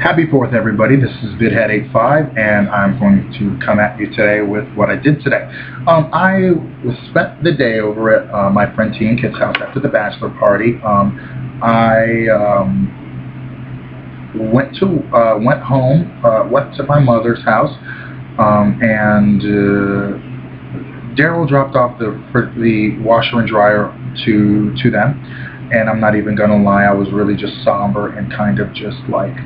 Happy 4th, everybody. This is VidHead85, and I'm going to come at you today with what I did today. I spent the day over at my friend T and Kit's house after the bachelor party. I went to my mother's house, and Daryl dropped off the washer and dryer to them. And I'm not even gonna lie, I was really just somber and kind of just like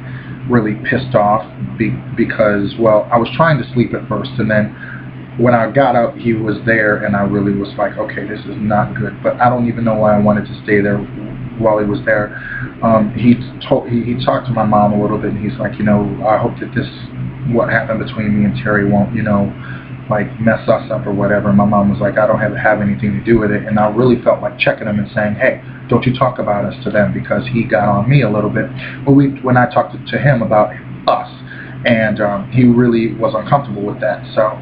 really pissed off because, well, I was trying to sleep at first, and then when I got up, he was there, and I really was like, okay, this is not good. But I don't even know why I wanted to stay there while he was there. He talked to my mom a little bit, and he's like, I hope that what happened between me and Terry won't, like mess us up or whatever. And my mom was like, I don't have anything to do with it. And I really felt like checking him and saying, hey, don't you talk about us to them, because he got on me a little bit when I talked to him about us, and he really was uncomfortable with that. So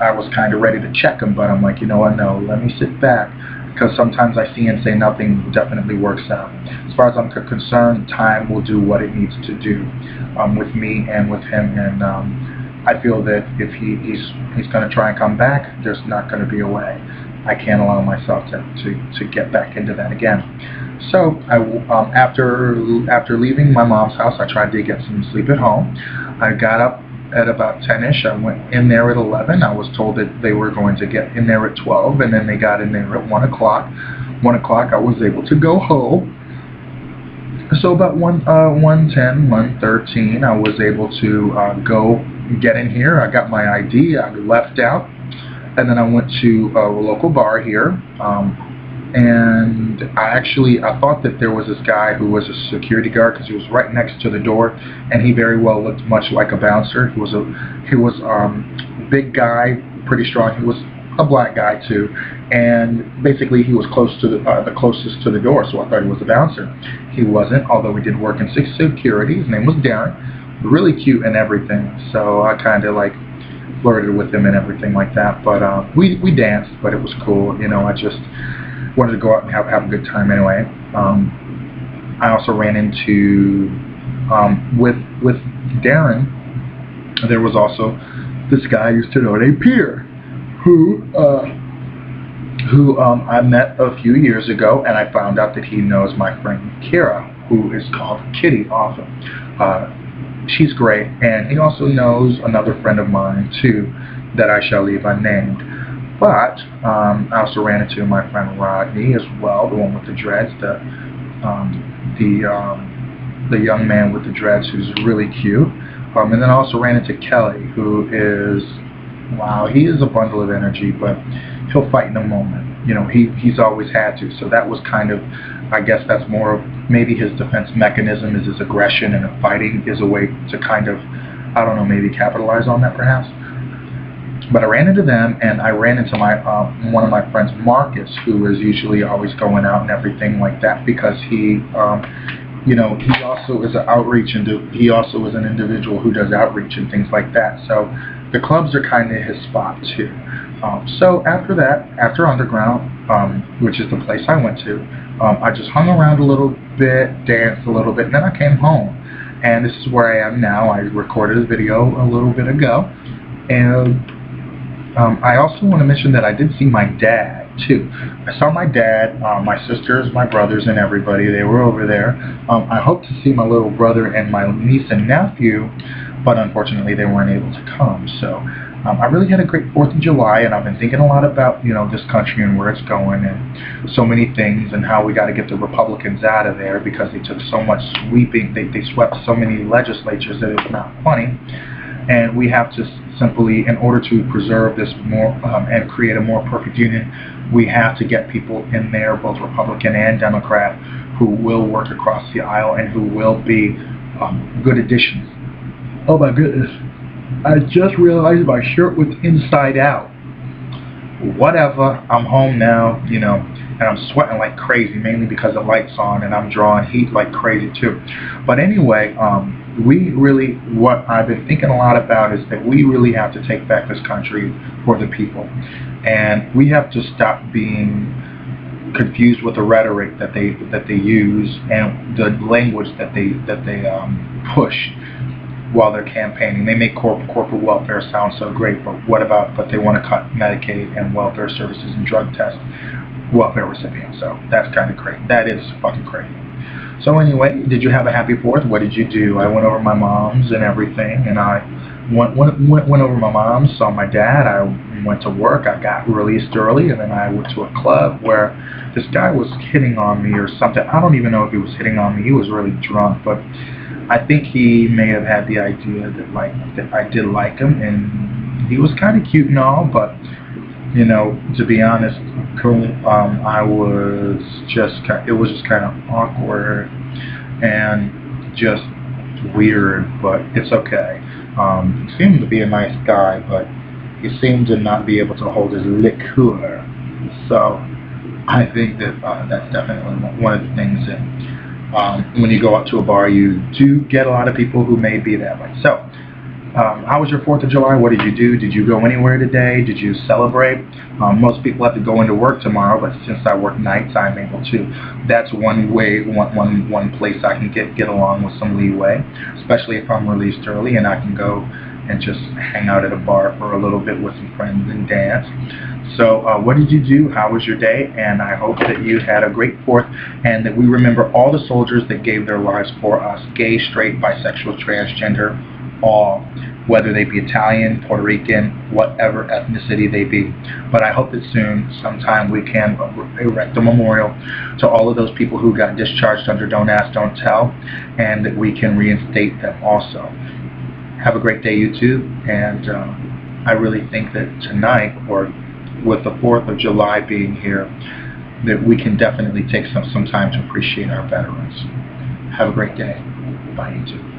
I was kind of ready to check him, but I'm like, no, let me sit back, because sometimes I see and say nothing definitely works out. As far as I'm concerned, time will do what it needs to do with me and with him, and I feel that if he's going to try and come back, there's not going to be a way. I can't allow myself to get back into that again. So after leaving my mom's house, I tried to get some sleep at home. I got up at about 10ish. I went in there at 11. I was told that they were going to get in there at 12, and then they got in there at 1 o'clock. 1 o'clock, I was able to go home. So about 1:10, 1:13, I was able to go get in here. I got my ID. I left out, and then I went to a local bar here, and I thought that there was this guy who was a security guard, because he was right next to the door, and he very well looked much like a bouncer. He was a big guy, pretty strong. He was a black guy too, and basically he was close to the closest to the door, so I thought he was a bouncer. He wasn't, although he did work in security. His name was Darren, really cute and everything. So I kind of like flirted with him and everything like that. But we danced, but it was cool. I just wanted to go out and have a good time anyway. I also ran into with Darren. There was also this guy I used to know named Peter, who I met a few years ago, and I found out that he knows my friend Kira, who is called Kitty often. She's great, and he also knows another friend of mine too that I shall leave unnamed. But I also ran into my friend Rodney as well, the one with the dreads, the young man with the dreads who's really cute. And then I also ran into Kelly, who is, wow, he is a bundle of energy, but he'll fight in a moment. He's always had to. So that was kind of, I guess that's more of maybe his defense mechanism, is his aggression, and fighting is a way to kind of, I don't know, maybe capitalize on that perhaps. But I ran into them, and I ran into my one of my friends, Marcus, who is usually always going out and everything like that, because he also is an outreach, and he also is an individual who does outreach and things like that. So the clubs are kind of his spot too. So after that, after Underground, which is the place I went to, I just hung around a little bit, danced a little bit, and then I came home. And this is where I am now. I recorded a video a little bit ago, and I also want to mention that I did see my dad too. I saw my dad, my sisters, my brothers, and everybody. They were over there. I hope to see my little brother and my niece and nephew, but unfortunately they weren't able to come. So I really had a great 4th of July, and I've been thinking a lot about this country and where it's going, and so many things, and how we got to get the Republicans out of there, because they took so much sweeping. They swept so many legislatures that it's not funny. And we have to simply, in order to preserve this more and create a more perfect union, we have to get people in there, both Republican and Democrat, who will work across the aisle and who will be good additions. Oh my goodness, I just realized my shirt was inside out. Whatever, I'm home now, and I'm sweating like crazy, mainly because the light's on, and I'm drawing heat like crazy too. But anyway, what I've been thinking a lot about is that we really have to take back this country for the people. And we have to stop being confused with the rhetoric that they use and the language that they push while they're campaigning. They make corporate welfare sound so great, but what about, but they want to cut Medicaid and welfare services and drug test welfare recipients. So that's kind of crazy. That is fucking crazy. So anyway, did you have a happy 4th? What did you do? I went over my mom's and everything, and I went over my mom's, saw my dad. I went to work. I got released early, and then I went to a club where this guy was hitting on me or something. I don't even know if he was hitting on me. He was really drunk, but I think he may have had the idea that I did like him, and he was kind of cute and all, but you know, to be honest, I was just it was just kind of awkward and just weird, but it's okay. He seemed to be a nice guy, but he seemed to not be able to hold his liquor. So I think that that's definitely one of the things that when you go out to a bar, you do get a lot of people who may be that way. So how was your 4th of July? What did you do? Did you go anywhere today? Did you celebrate? Most people have to go into work tomorrow, but since I work nights, I'm able to. That's one way, one place I can get along with some leeway, especially if I'm released early and I can go and just hang out at a bar for a little bit with some friends and dance. So what did you do? How was your day? And I hope that you had a great 4th and that we remember all the soldiers that gave their lives for us, gay, straight, bisexual, transgender, all, whether they be Italian, Puerto Rican, whatever ethnicity they be. But I hope that soon, sometime, we can erect a memorial to all of those people who got discharged under Don't Ask, Don't Tell, and that we can reinstate them also. Have a great day, YouTube, and I really think that tonight, or with the 4th of July being here, that we can definitely take some time to appreciate our veterans. Have a great day. Bye, YouTube.